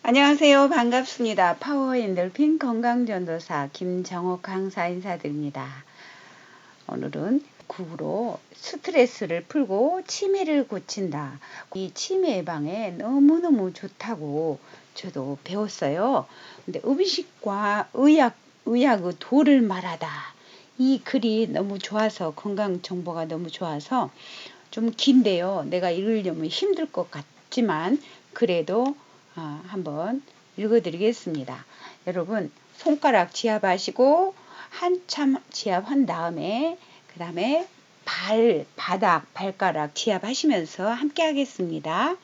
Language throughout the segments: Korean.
안녕하세요. 반갑습니다. 파워엔돌핀 건강전도사 김정옥 강사 인사드립니다. 오늘은 국으로 스트레스를 풀고 치매를 고친다. 이 치매 예방에 너무너무 좋다고 저도 배웠어요. 근데 음식과 의학의 도를 말하다. 이 글이 너무 좋아서 건강 정보가 너무 좋아서 좀 긴데요. 내가 읽으려면 힘들 것 같지만 그래도 한번 읽어드리겠습니다. 여러분 손가락 지압하시고 한참 지압한 다음에 그 다음에 바닥, 발가락 지압하시면서 함께 하겠습니다.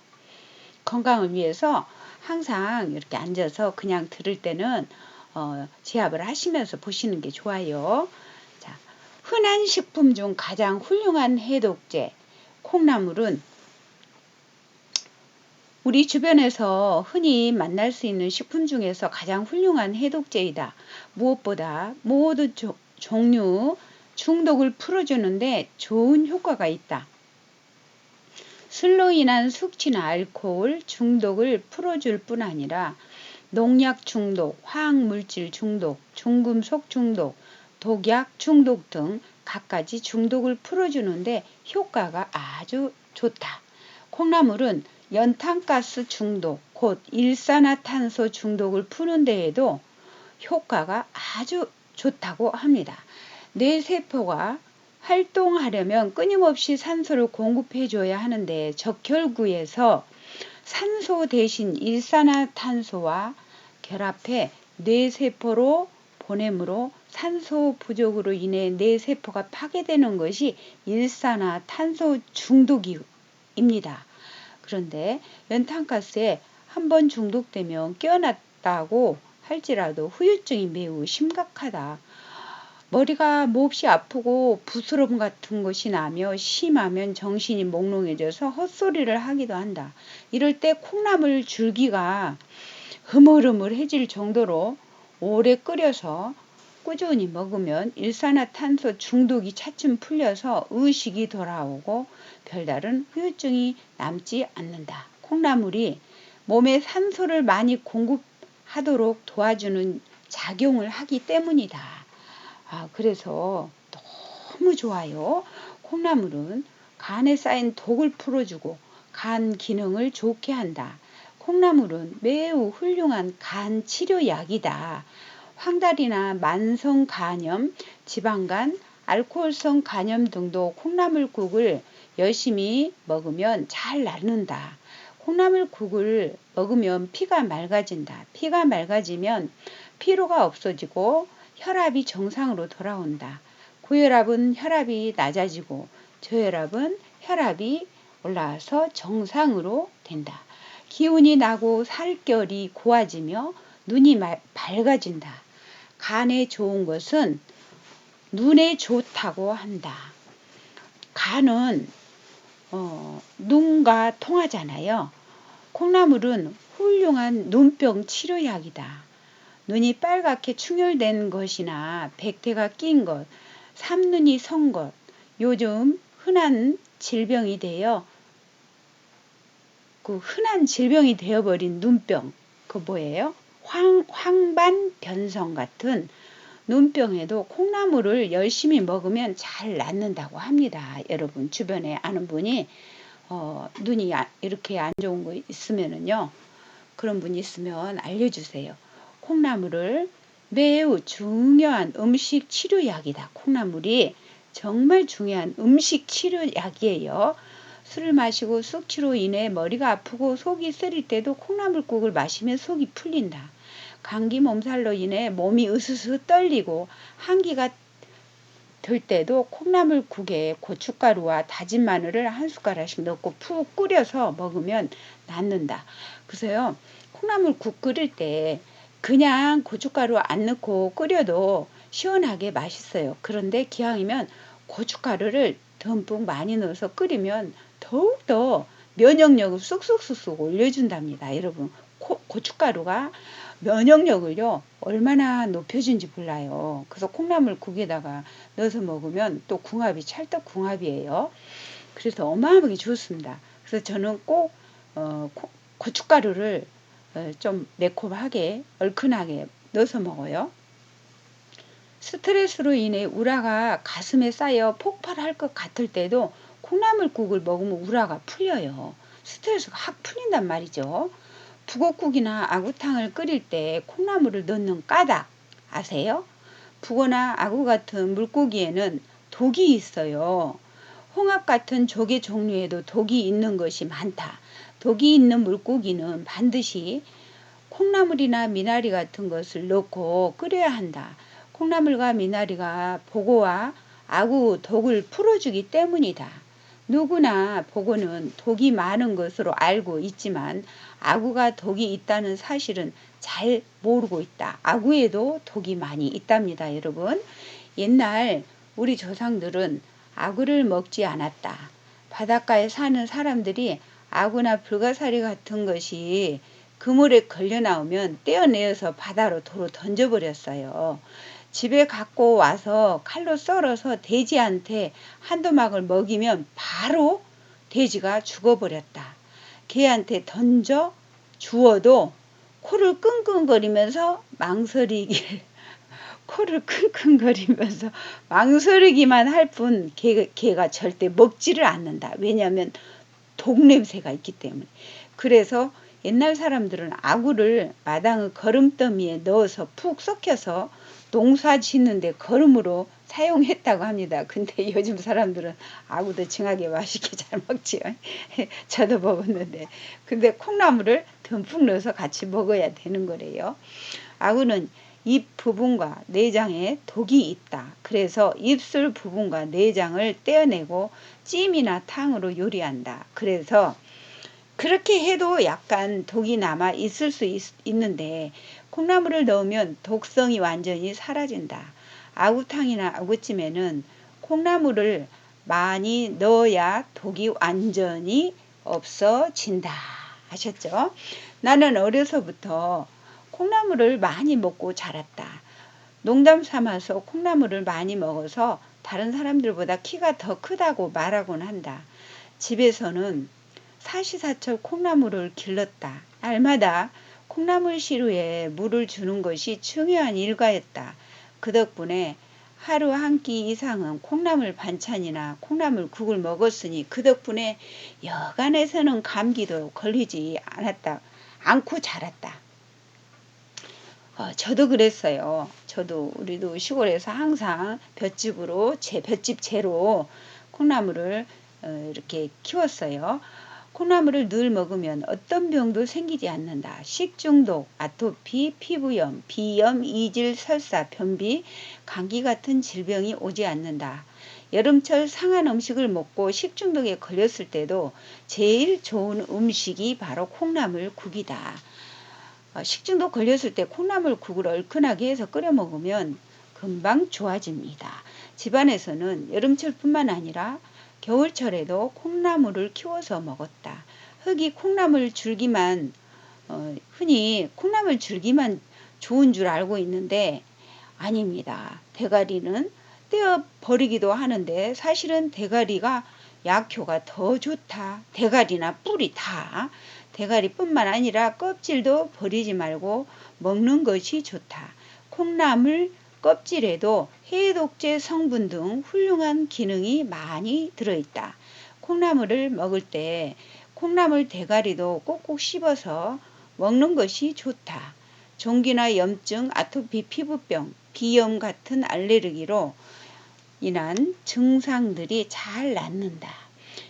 건강을 위해서 항상 이렇게 앉아서 그냥 들을 때는 지압을 하시면서 보시는 게 좋아요. 자, 흔한 식품 중 가장 훌륭한 해독제 콩나물은 우리 주변에서 흔히 만날 수 있는 식품 중에서 가장 훌륭한 해독제이다. 무엇보다 모든 종류 중독을 풀어주는데 좋은 효과가 있다. 술로 인한 숙취나 알코올 중독을 풀어줄 뿐 아니라 농약 중독, 화학물질 중독, 중금속 중독, 독약 중독 등 갖가지 중독을 풀어주는데 효과가 아주 좋다. 콩나물은 연탄가스 중독, 곧 일산화탄소 중독을 푸는 데에도 효과가 아주 좋다고 합니다. 뇌세포가 활동하려면 끊임없이 산소를 공급해줘야 하는데 적혈구에서 산소 대신 일산화탄소와 결합해 뇌세포로 보내므로 산소 부족으로 인해 뇌세포가 파괴되는 것이 일산화탄소 중독입니다. 그런데 연탄가스에 한번 중독되면 깨어났다고 할지라도 후유증이 매우 심각하다. 머리가 몹시 아프고 부스럼 같은 것이 나며 심하면 정신이 몽롱해져서 헛소리를 하기도 한다. 이럴 때 콩나물 줄기가 흐물흐물해질 정도로 오래 끓여서 꾸준히 먹으면 일산화탄소 중독이 차츰 풀려서 의식이 돌아오고 별다른 후유증이 남지 않는다. 콩나물이 몸에 산소를 많이 공급하도록 도와주는 작용을 하기 때문이다. 그래서 너무 좋아요. 콩나물은 간에 쌓인 독을 풀어주고 간 기능을 좋게 한다. 콩나물은 매우 훌륭한 간 치료약이다. 황달이나 만성 간염, 지방간, 알코올성 간염 등도 콩나물국을 열심히 먹으면 잘 낫는다. 콩나물국을 먹으면 피가 맑아진다. 피가 맑아지면 피로가 없어지고 혈압이 정상으로 돌아온다. 고혈압은 혈압이 낮아지고 저혈압은 혈압이 올라와서 정상으로 된다. 기운이 나고 살결이 고와지며 눈이 밝아진다. 간에 좋은 것은 눈에 좋다고 한다. 간은 눈과 통하잖아요. 콩나물은 훌륭한 눈병 치료약이다. 눈이 빨갛게 충혈된 것이나 백태가 낀 것, 삼눈이 선 것, 요즘 흔한 질병이 되어버린 눈병, 그 뭐예요? 황반변성 같은 눈병에도 콩나물을 열심히 먹으면 잘 낫는다고 합니다. 여러분 주변에 아는 분이 눈이 이렇게 안 좋은 거 있으면은요, 그런 분이 있으면 알려주세요. 콩나물을 매우 중요한 음식 치료약이다. 콩나물이 정말 중요한 음식 치료약이에요. 술을 마시고 숙취로 인해 머리가 아프고 속이 쓰릴 때도 콩나물국을 마시면 속이 풀린다. 감기 몸살로 인해 몸이 으스스 떨리고 한기가 들 때도 콩나물국에 고춧가루와 다진 마늘을 한 숟가락씩 넣고 푹 끓여서 먹으면 낫는다. 그래서요, 콩나물국 끓일 때 그냥 고춧가루 안 넣고 끓여도 시원하게 맛있어요. 그런데 기왕이면 고춧가루를 듬뿍 많이 넣어서 끓이면 더욱더 면역력을 쑥쑥쑥쑥 올려준답니다. 여러분, 고춧가루가 면역력을요 얼마나 높여준지 몰라요. 그래서 콩나물국에다가 넣어서 먹으면 또 궁합이 찰떡궁합이에요. 그래서 어마어마하게 좋습니다. 그래서 저는 꼭 고춧가루를 좀 매콤하게 얼큰하게 넣어서 먹어요. 스트레스로 인해 우라가 가슴에 쌓여 폭발할 것 같을 때도 콩나물국을 먹으면 우라가 풀려요. 스트레스가 확 풀린단 말이죠. 북엇국이나 아구탕을 끓일 때 콩나물을 넣는 까닭 아세요? 북어나 아구 같은 물고기에는 독이 있어요. 홍합 같은 조개 종류에도 독이 있는 것이 많다. 독이 있는 물고기는 반드시 콩나물이나 미나리 같은 것을 넣고 끓여야 한다. 콩나물과 미나리가 보고와 아구 독을 풀어주기 때문이다. 누구나 보고는 독이 많은 것으로 알고 있지만 아구가 독이 있다는 사실은 잘 모르고 있다. 아구에도 독이 많이 있답니다, 여러분. 옛날 우리 조상들은 아구를 먹지 않았다. 바닷가에 사는 사람들이 아구나 불가사리 같은 것이 그물에 걸려 나오면 떼어내어서 바다로 도로 던져버렸어요. 집에 갖고 와서 칼로 썰어서 돼지한테 한두 막을 먹이면 바로 돼지가 죽어버렸다. 개한테 던져 주어도 코를 끙끙거리면서 망설이길 코를 킁킁거리면서 망설이기만 할 뿐 개가 절대 먹지를 않는다. 왜냐하면 독냄새가 있기 때문에. 그래서 옛날 사람들은 아구를 마당의 거름더미에 넣어서 푹 썩혀서 농사 짓는데 거름으로 사용했다고 합니다. 근데 요즘 사람들은 아구도 징하게 맛있게 잘 먹지요. 저도 먹었는데. 근데 콩나물을 듬뿍 넣어서 같이 먹어야 되는 거래요. 아구는 입 부분과 내장에 독이 있다. 그래서 입술 부분과 내장을 떼어내고 찜이나 탕으로 요리한다. 그래서 그렇게 해도 약간 독이 남아 있을 수 있는데 콩나물을 넣으면 독성이 완전히 사라진다. 아구탕이나 아구찜에는 콩나물을 많이 넣어야 독이 완전히 없어진다. 하셨죠? 나는 어려서부터 콩나물을 많이 먹고 자랐다. 농담 삼아서 콩나물을 많이 먹어서 다른 사람들보다 키가 더 크다고 말하곤 한다. 집에서는 사시사철 콩나물을 길렀다. 날마다 콩나물 시루에 물을 주는 것이 중요한 일과였다. 그 덕분에 하루 한 끼 이상은 콩나물 반찬이나 콩나물국을 먹었으니 그 덕분에 여간에서는 감기도 걸리지 않고 자랐다. 저도 그랬어요. 우리도 시골에서 항상 볏짚 재로 콩나물을 이렇게 키웠어요. 콩나물을 늘 먹으면 어떤 병도 생기지 않는다. 식중독, 아토피, 피부염, 비염, 이질, 설사, 변비, 감기 같은 질병이 오지 않는다. 여름철 상한 음식을 먹고 식중독에 걸렸을 때도 제일 좋은 음식이 바로 콩나물국이다. 식중독 걸렸을 때 콩나물국을 얼큰하게 해서 끓여 먹으면 금방 좋아집니다. 집안에서는 여름철뿐만 아니라 겨울철에도 콩나물을 키워서 먹었다. 흔히 콩나물 줄기만 좋은 줄 알고 있는데 아닙니다. 대가리는 떼어 버리기도 하는데 사실은 대가리가 약효가 더 좋다. 대가리나 뿌리 다. 대가리뿐만 아니라 껍질도 버리지 말고 먹는 것이 좋다. 콩나물 껍질에도 해독제 성분 등 훌륭한 기능이 많이 들어있다. 콩나물을 먹을 때 콩나물 대가리도 꼭꼭 씹어서 먹는 것이 좋다. 종기나 염증, 아토피 피부병, 비염 같은 알레르기로 인한 증상들이 잘 낫는다.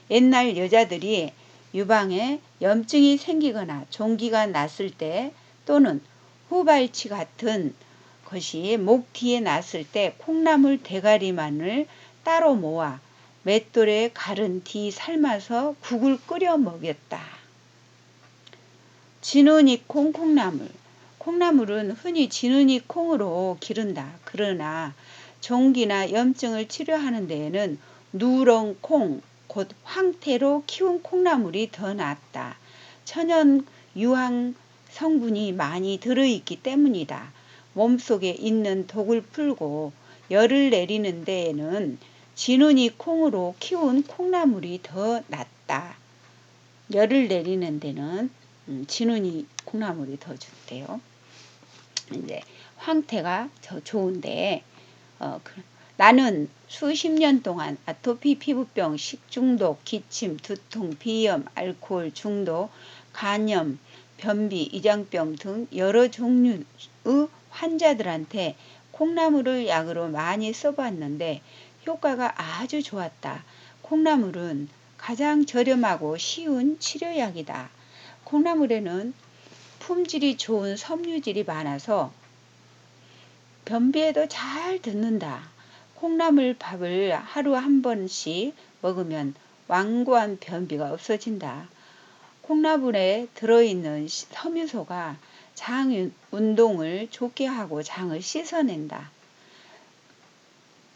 옛날 여자들이 유방에 염증이 생기거나 종기가 났을 때 또는 후발치 같은 것이 목 뒤에 났을 때 콩나물 대가리만을 따로 모아 맷돌에 갈은 뒤 삶아서 국을 끓여 먹였다. 진은이 콩나물. 콩나물은 흔히 진은이 콩으로 기른다. 그러나 종기나 염증을 치료하는 데에는 누런 콩, 곧 황태로 키운 콩나물이 더 낫다. 천연 유황 성분이 많이 들어있기 때문이다. 몸속에 있는 독을 풀고 열을 내리는 데에는 진은이 콩으로 키운 콩나물이 더 낫다. 열을 내리는 데는 진은이 콩나물이 더 좋대요. 이제 황태가 더 좋은데 나는 수십 년 동안 아토피, 피부병, 식중독, 기침, 두통, 비염, 알코올 중독, 간염, 변비, 이장병 등 여러 종류의 환자들한테 콩나물을 약으로 많이 써봤는데 효과가 아주 좋았다. 콩나물은 가장 저렴하고 쉬운 치료약이다. 콩나물에는 품질이 좋은 섬유질이 많아서 변비에도 잘 듣는다. 콩나물 밥을 하루 한 번씩 먹으면 완고한 변비가 없어진다. 콩나물에 들어있는 섬유소가 장 운동을 좋게 하고 장을 씻어낸다.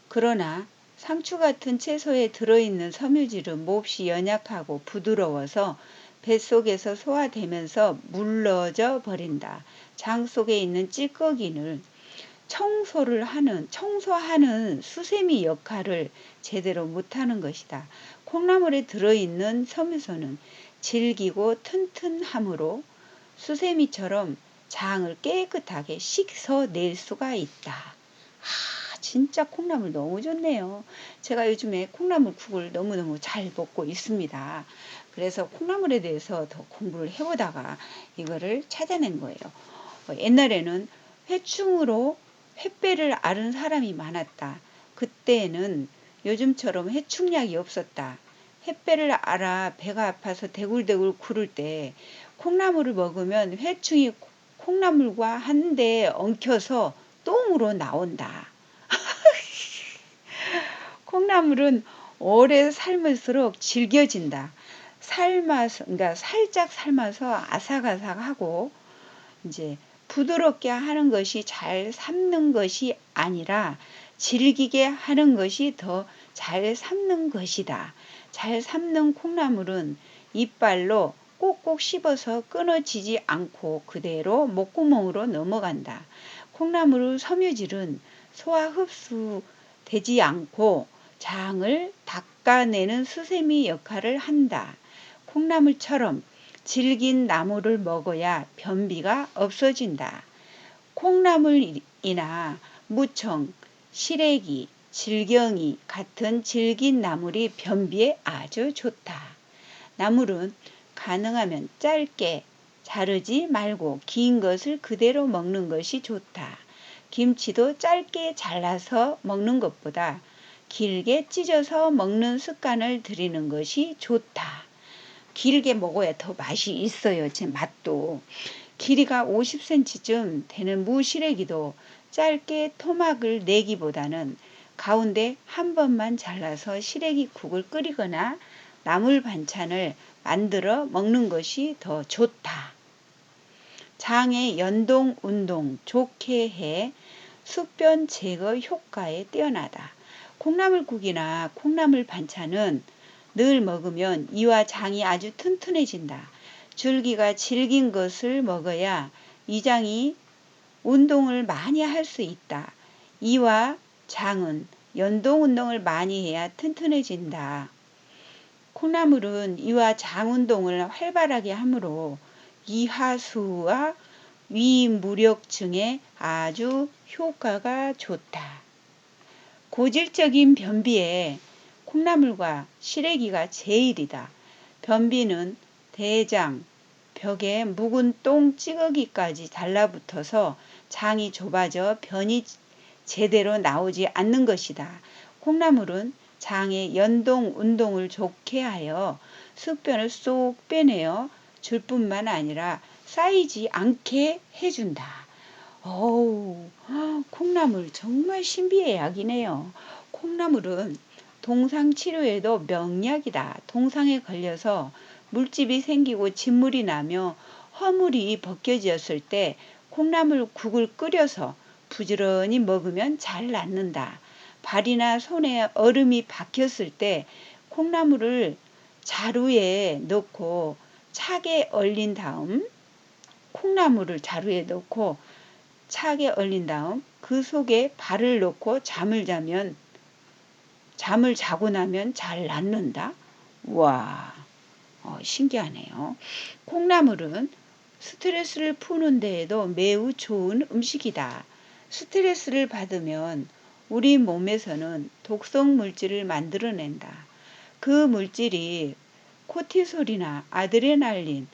그러나 상추 같은 채소에 들어있는 섬유질은 몹시 연약하고 부드러워서 뱃속에서 소화되면서 물러져 버린다. 장 속에 있는 찌꺼기를 청소하는 수세미 역할을 제대로 못하는 것이다. 콩나물에 들어있는 섬유소는 질기고 튼튼하므로 수세미처럼 장을 깨끗하게 씻어낼 수가 있다. 진짜 콩나물 너무 좋네요. 제가 요즘에 콩나물국을 너무너무 잘 먹고 있습니다. 그래서 콩나물에 대해서 더 공부를 해보다가 이거를 찾아낸 거예요. 옛날에는 회충으로 횃배를 앓은 사람이 많았다. 그때는 요즘처럼 회충약이 없었다. 횃배를 앓아 배가 아파서 대굴대굴 구를 때 콩나물을 먹으면 회충이 콩나물과 한데 엉켜서 똥으로 나온다. 콩나물은 오래 삶을수록 질겨진다. 그러니까 살짝 삶아서 아삭아삭하고 이제 부드럽게 하는 것이 잘 삶는 것이 아니라 질기게 하는 것이 더 잘 삶는 것이다. 잘 삶는 콩나물은 이빨로 꼭꼭 씹어서 끊어지지 않고 그대로 목구멍으로 넘어간다. 콩나물 섬유질은 소화 흡수되지 않고 장을 닦아내는 수세미 역할을 한다. 콩나물처럼 질긴 나물을 먹어야 변비가 없어진다. 콩나물이나 무청, 시래기, 질경이 같은 질긴 나물이 변비에 아주 좋다. 나물은 가능하면 짧게 자르지 말고 긴 것을 그대로 먹는 것이 좋다. 김치도 짧게 잘라서 먹는 것보다 길게 찢어서 먹는 습관을 들이는 것이 좋다. 길게 먹어야 더 맛이 있어요. 제 맛도. 길이가 50cm쯤 되는 무시래기도 짧게 토막을 내기보다는 가운데 한 번만 잘라서 시래기국을 끓이거나 나물 반찬을 만들어 먹는 것이 더 좋다. 장의 연동 운동 좋게 해 숙변 제거 효과에 뛰어나다. 콩나물국이나 콩나물 반찬은 늘 먹으면 이와 장이 아주 튼튼해진다. 줄기가 질긴 것을 먹어야 이 장이 운동을 많이 할 수 있다. 이와 장은 연동 운동을 많이 해야 튼튼해진다. 콩나물은 이와 장 운동을 활발하게 하므로 이하수와 위무력증에 아주 효과가 좋다. 고질적인 변비에 콩나물과 시래기가 제일이다. 변비는 대장, 벽에 묵은 똥 찌꺼기까지 달라붙어서 장이 좁아져 변이 제대로 나오지 않는 것이다. 콩나물은 장의 연동 운동을 좋게 하여 숙변을 쏙 빼내어 줄 뿐만 아니라 쌓이지 않게 해준다. 어우, 콩나물 정말 신비의 약이네요. 콩나물은 동상 치료에도 명약이다. 동상에 걸려서 물집이 생기고 진물이 나며 허물이 벗겨졌을 때 콩나물 국을 끓여서 부지런히 먹으면 잘 낫는다. 발이나 손에 얼음이 박혔을 때 콩나물을 자루에 넣고 차게 얼린 다음 콩나물을 자루에 넣고 차게 얼린 다음 그 속에 발을 넣고 잠을 자고 나면 잘 낫는다. 와, 신기하네요. 콩나물은 스트레스를 푸는 데에도 매우 좋은 음식이다. 스트레스를 받으면 우리 몸에서는 독성 물질을 만들어낸다. 그 물질이 코티솔이나 아드레날린,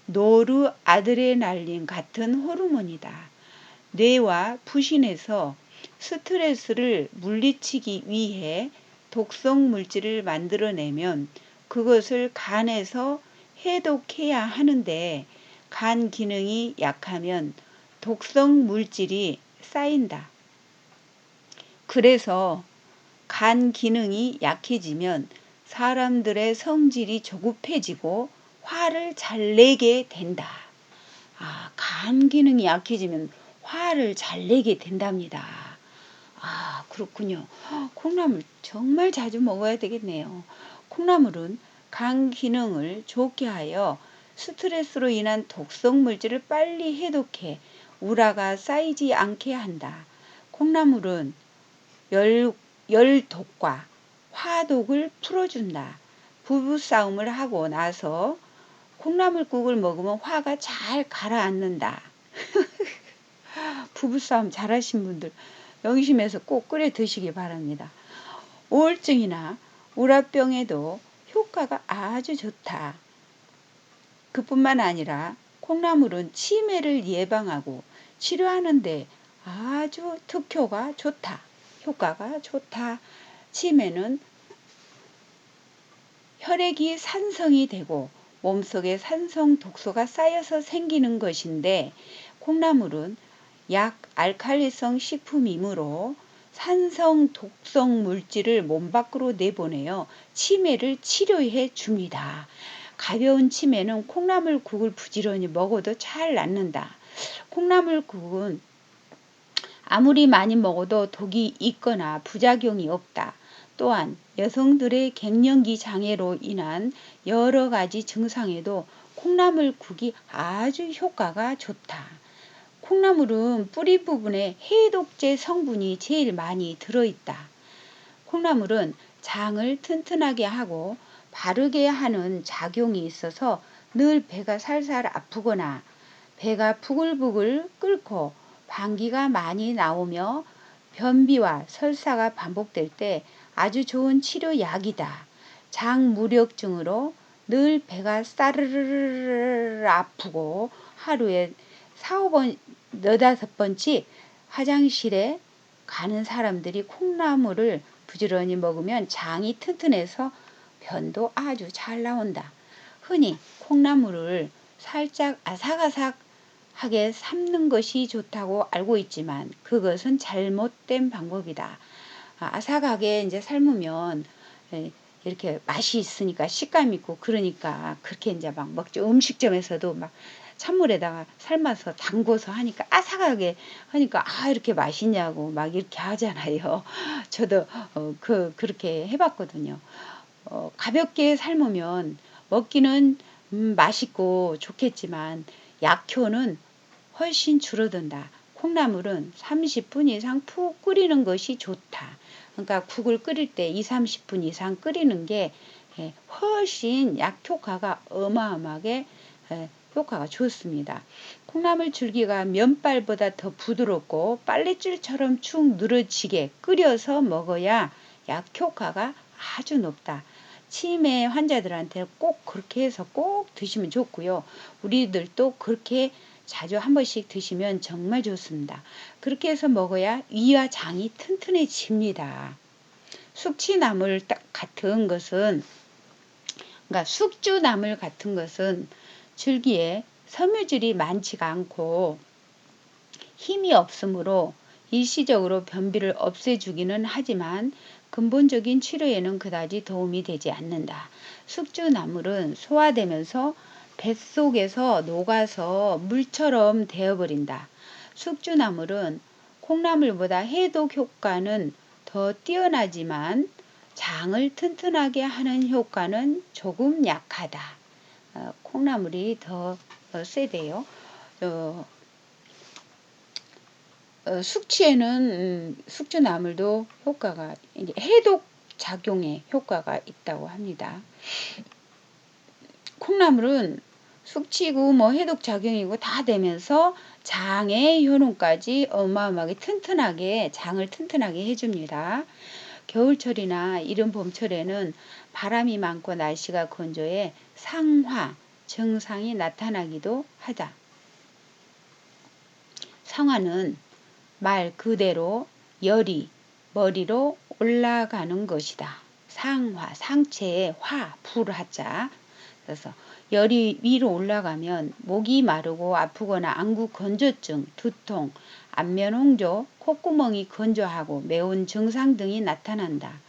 노르아드레날린 같은 호르몬이다. 뇌와 부신에서 스트레스를 물리치기 위해 독성 물질을 만들어내면 그것을 간에서 해독해야 하는데 간 기능이 약하면 독성 물질이 쌓인다. 그래서 간 기능이 약해지면 사람들의 성질이 조급해지고 화를 잘 내게 된다. 간 기능이 약해지면 화를 잘 내게 된답니다. 그렇군요. 콩나물 정말 자주 먹어야 되겠네요. 콩나물은 간 기능을 좋게 하여 스트레스로 인한 독성 물질을 빨리 해독해 우라가 쌓이지 않게 한다. 콩나물은 열독과 화독을 풀어준다. 부부싸움을 하고 나서 콩나물국을 먹으면 화가 잘 가라앉는다. 부부싸움 잘하신 분들 명심해서 꼭 끓여 드시기 바랍니다. 우울증이나 우라병에도 효과가 아주 좋다. 그뿐만 아니라 콩나물은 치매를 예방하고 치료하는데 아주 특효가 좋다. 효과가 좋다. 치매는 혈액이 산성이 되고 몸속에 산성 독소가 쌓여서 생기는 것인데 콩나물은 약알칼리성 식품이므로 산성 독성 물질을 몸 밖으로 내보내어 치매를 치료해 줍니다. 가벼운 치매는 콩나물국을 부지런히 먹어도 잘 낫는다. 콩나물국은 아무리 많이 먹어도 독이 있거나 부작용이 없다. 또한 여성들의 갱년기 장애로 인한 여러 가지 증상에도 콩나물국이 아주 효과가 좋다. 콩나물은 뿌리 부분에 해독제 성분이 제일 많이 들어있다. 콩나물은 장을 튼튼하게 하고 바르게 하는 작용이 있어서 늘 배가 살살 아프거나 배가 부글부글 끓고 방귀가 많이 나오며 변비와 설사가 반복될 때 아주 좋은 치료약이다. 장무력증으로 늘 배가 싸르르르 아프고 하루에 4-5번, 4-5번씩 화장실에 가는 사람들이 콩나물을 부지런히 먹으면 장이 튼튼해서 변도 아주 잘 나온다. 흔히 콩나물을 살짝 아삭아삭하게 삶는 것이 좋다고 알고 있지만 그것은 잘못된 방법이다. 아삭하게 이제 삶으면 이렇게 맛이 있으니까 식감 있고 그러니까 그렇게 이제 막 먹죠. 음식점에서도 막 찬물에다가 삶아서 담궈서 하니까 아삭하게 하니까 이렇게 맛있냐고 막 이렇게 하잖아요. 저도 그렇게 해봤거든요. 가볍게 삶으면 먹기는 맛있고 좋겠지만 약효는 훨씬 줄어든다. 콩나물은 30분 이상 푹 끓이는 것이 좋다. 그러니까 국을 끓일 때 20-30분 이상 끓이는 게 훨씬 약효과가 어마어마하게 효과가 좋습니다. 콩나물 줄기가 면발보다 더 부드럽고 빨래줄처럼 축 늘어지게 끓여서 먹어야 약효과가 아주 높다. 치매 환자들한테 꼭 그렇게 해서 꼭 드시면 좋고요. 우리들도 그렇게 자주 한 번씩 드시면 정말 좋습니다. 그렇게 해서 먹어야 위와 장이 튼튼해집니다. 숙취나물 같은 것은, 그러니까 숙주나물 같은 것은 줄기에 섬유질이 많지가 않고 힘이 없으므로 일시적으로 변비를 없애주기는 하지만 근본적인 치료에는 그다지 도움이 되지 않는다. 숙주나물은 소화되면서 뱃속에서 녹아서 물처럼 되어버린다. 숙주나물은 콩나물보다 해독 효과는 더 뛰어나지만 장을 튼튼하게 하는 효과는 조금 약하다. 콩나물이 더 세대요. 숙취에는 숙주나물도 효과가 해독 작용에 효과가 있다고 합니다. 콩나물은 숙취고 뭐 해독작용이고 다 되면서 장의 효능까지 어마어마하게 튼튼하게 장을 튼튼하게 해줍니다. 겨울철이나 이른 봄철에는 바람이 많고 날씨가 건조해 상화 증상이 나타나기도 하다. 상화는 말 그대로 열이 머리로 올라가는 것이다. 상화, 상체에 화, 불하자. 그래서 열이 위로 올라가면 목이 마르고 아프거나 안구 건조증, 두통, 안면 홍조, 콧구멍이 건조하고 매운 증상 등이 나타난다.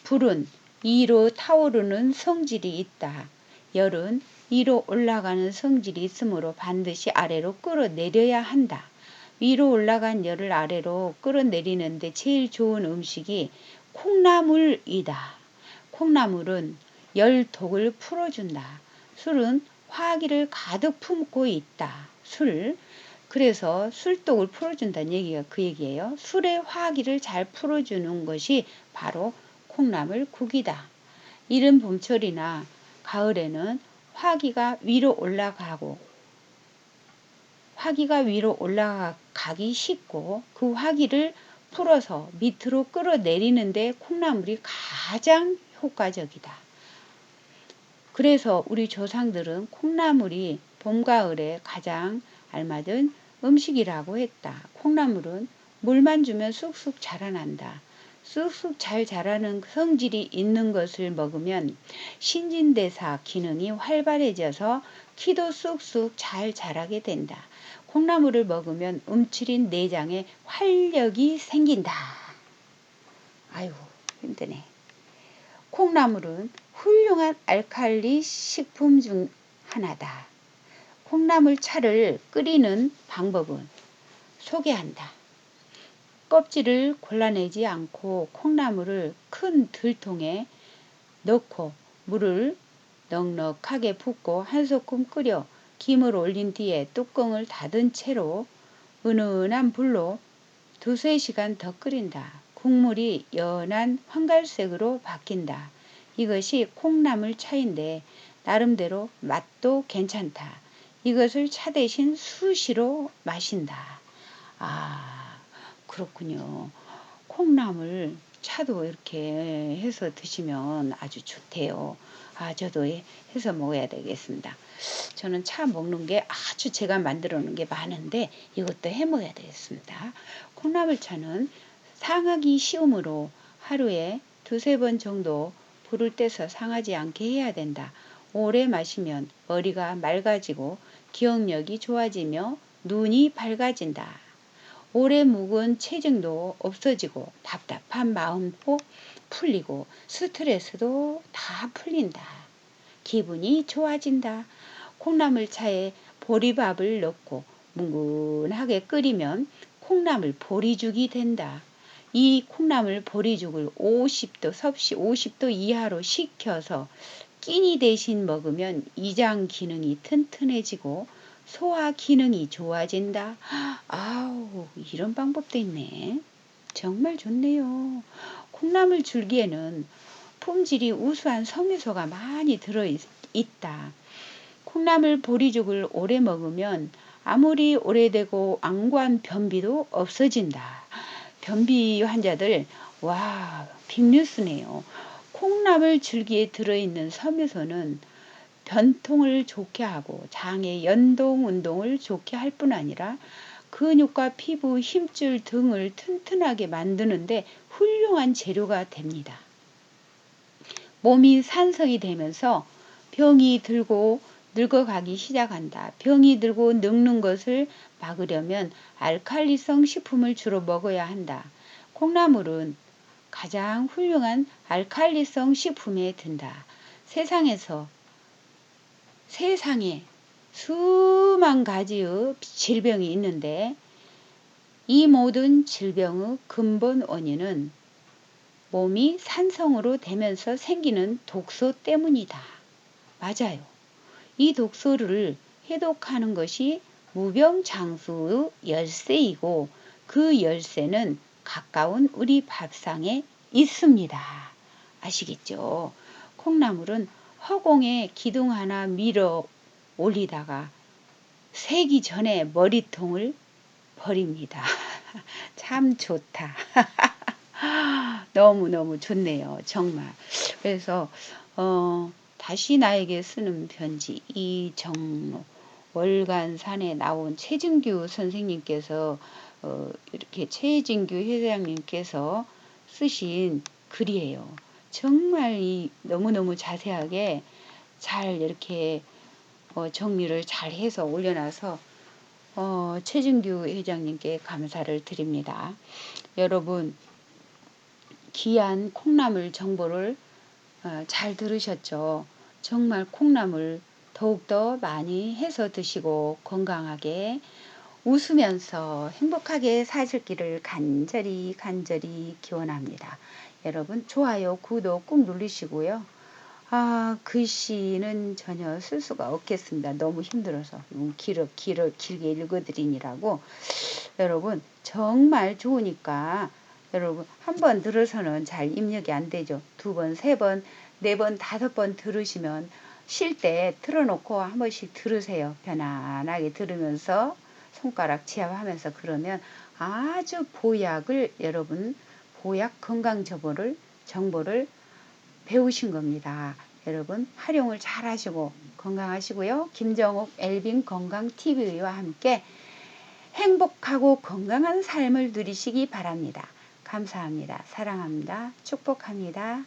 불은 위로 타오르는 성질이 있다. 열은 위로 올라가는 성질이 있으므로 반드시 아래로 끌어내려야 한다. 위로 올라간 열을 아래로 끌어내리는데 제일 좋은 음식이 콩나물이다. 콩나물은 열독을 풀어준다. 술은 화기를 가득 품고 있다. 그래서 술독을 풀어준다는 얘기가 그 얘기예요. 술의 화기를 잘 풀어주는 것이 바로 콩나물국이다. 이른 봄철이나 가을에는 화기가 위로 올라가기 쉽고 그 화기를 풀어서 밑으로 끌어내리는데 콩나물이 가장 효과적이다. 그래서 우리 조상들은 콩나물이 봄, 가을에 가장 알맞은 음식이라고 했다. 콩나물은 물만 주면 쑥쑥 자라난다. 쑥쑥 잘 자라는 성질이 있는 것을 먹으면 신진대사 기능이 활발해져서 키도 쑥쑥 잘 자라게 된다. 콩나물을 먹으면 움츠린 내장에 활력이 생긴다. 아유, 힘드네. 콩나물은 훌륭한 알칼리 식품 중 하나다. 콩나물 차를 끓이는 방법은 소개한다. 껍질을 골라내지 않고 콩나물을 큰 들통에 넣고 물을 넉넉하게 붓고 한 소끔 끓여 김을 올린 뒤에 뚜껑을 닫은 채로 은은한 불로 2~3시간 더 끓인다. 국물이 연한 황갈색으로 바뀐다. 이것이 콩나물 차인데 나름대로 맛도 괜찮다. 이것을 차 대신 수시로 마신다. 아, 그렇군요. 콩나물 차도 이렇게 해서 드시면 아주 좋대요. 저도 해서 먹어야 되겠습니다. 저는 차 먹는 게 아주 제가 만들어 놓은 게 많은데 이것도 해 먹어야 되겠습니다. 콩나물차는 상하기 쉬우므로 하루에 2~3번 정도 불을 떼서 상하지 않게 해야 된다. 오래 마시면 머리가 맑아지고 기억력이 좋아지며 눈이 밝아진다. 오래 묵은 체증도 없어지고 답답한 마음도 풀리고 스트레스도 다 풀린다. 기분이 좋아진다. 콩나물 차에 보리밥을 넣고 뭉근하게 끓이면 콩나물 보리죽이 된다. 이 콩나물 보리죽을 50도, 섭씨 50도 이하로 식혀서 끼니 대신 먹으면 이장 기능이 튼튼해지고 소화 기능이 좋아진다. 아우, 이런 방법도 있네. 정말 좋네요. 콩나물 줄기에는 품질이 우수한 섬유소가 많이 들어있다. 콩나물 보리죽을 오래 먹으면 아무리 오래되고 완고한 변비도 없어진다. 변비 환자들, 와, 빅뉴스네요. 콩나물 줄기에 들어있는 섬유소는 변통을 좋게 하고 장의 연동 운동을 좋게 할 뿐 아니라 근육과 피부, 힘줄 등을 튼튼하게 만드는데 훌륭한 재료가 됩니다. 몸이 산성이 되면서 병이 들고 늙어가기 시작한다. 병이 들고 늙는 것을 막으려면 알칼리성 식품을 주로 먹어야 한다. 콩나물은 가장 훌륭한 알칼리성 식품에 든다. 세상에 수만 가지의 질병이 있는데 이 모든 질병의 근본 원인은 몸이 산성으로 되면서 생기는 독소 때문이다. 맞아요. 이 독소를 해독하는 것이 무병장수의 열쇠이고 그 열쇠는 가까운 우리 밥상에 있습니다. 아시겠죠? 콩나물은 허공에 기둥 하나 올리다가 새기 전에 머리통을 버립니다. 참 좋다. 너무너무 좋네요. 정말. 그래서 다시 나에게 쓰는 편지 이정로 월간산에 나온 최진규 선생님께서 이렇게 최진규 회장님께서 쓰신 글이에요. 정말 너무너무 자세하게 잘 이렇게 정리를 잘 해서 올려놔서 최진규 회장님께 감사를 드립니다. 여러분 귀한 콩나물 정보를 잘 들으셨죠? 정말 콩나물 더욱더 많이 해서 드시고 건강하게 웃으면서 행복하게 사실기를 간절히 기원합니다. 여러분 좋아요, 구독 꾹 누르시고요. 글씨는 전혀 쓸 수가 없겠습니다. 너무 힘들어서 길게 읽어드리느라고. 여러분 정말 좋으니까 여러분 한 번 들어서는 잘 입력이 안 되죠. 2번, 3번, 4번, 5번 들으시면 쉴 때 틀어놓고 한 번씩 들으세요. 편안하게 들으면서 손가락 지압하면서 그러면 아주 여러분 보약 건강 정보를 배우신 겁니다. 여러분 활용을 잘 하시고 건강하시고요. 김정옥 엘빈 건강TV와 함께 행복하고 건강한 삶을 누리시기 바랍니다. 감사합니다. 사랑합니다. 축복합니다.